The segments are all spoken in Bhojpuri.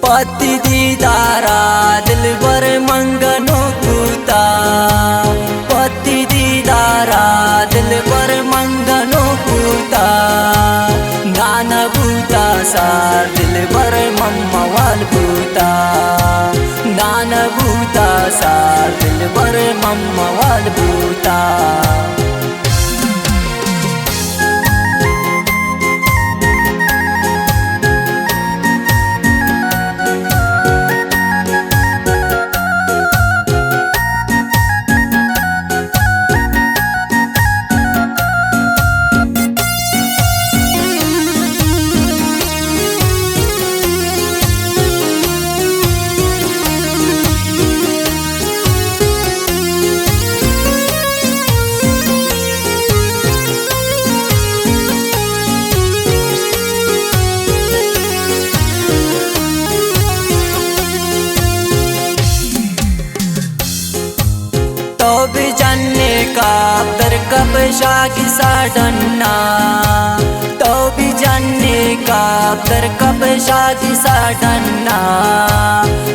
पति दीदारा दिलबर मंगनो कूता, पति दीदारा दिलबर मंगनो कूता, नाना बूता सार दिलबर मम्मा वाल बूता, नाना बूता सार दिलबर मम्मा वाल बूता। तो भी जानने का तर कब शागी साडन्ना, तो भी जानने का तर कब शागी साडन्ना,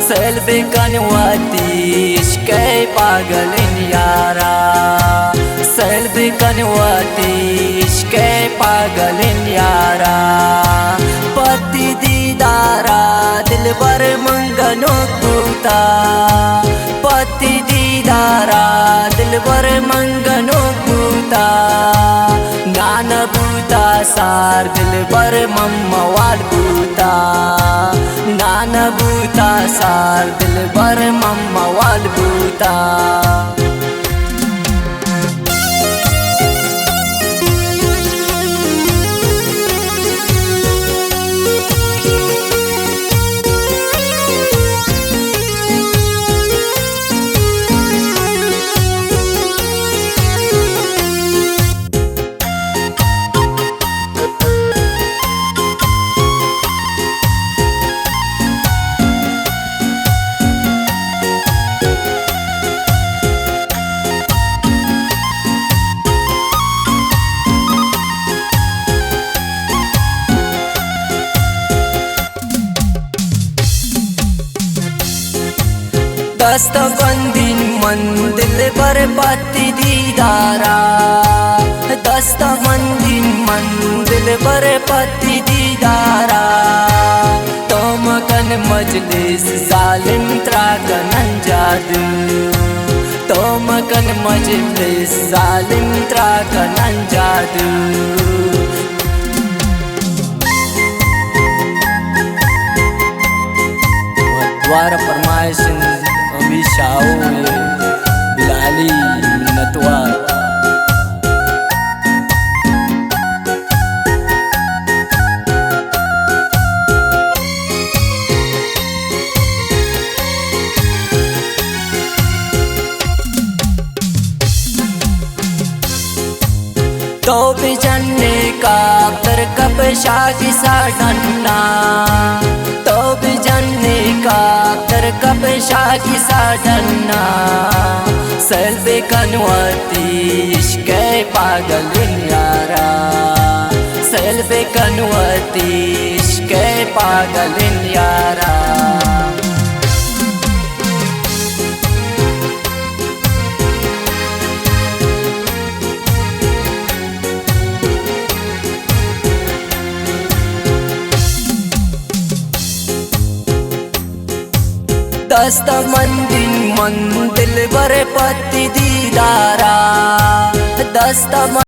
सेल्बे कनवाती इश्क पागलिन यारा, सेल्बे कनवाती इश्क पागलिन यारा, पति दीदारा दिलबर मंगनो कूता, पति दीदारा दिलबर मंगनो कूता, नाना बूता सार दिलबर मम्मा वाल बूता, नाना बूता सार दिलबर मम्मा वाल बूता। दस्त बंदिन मन दिलबर पति दीदारा, दस्त बंदिन मन दिलबर पति दीदारा, तो मगन मजलिस जालिम त्रागन अंजादू, तो मगन मजलिस जालिम त्रागन अंजादू। द्वार फरमाइशन अभी शाओ बिलाली मिन्नतवार। तो भी जानने का तर कब शागी साडन्ना, तो भी जानने का तर कब शागी साडन्ना, सेल्बे कनवाती इश्क पागलिन यारा, सेल्बे कनवाती इश्क पागलिन यारा। दस्त मंदिन मन दिलबर पति दीदारा, दस्त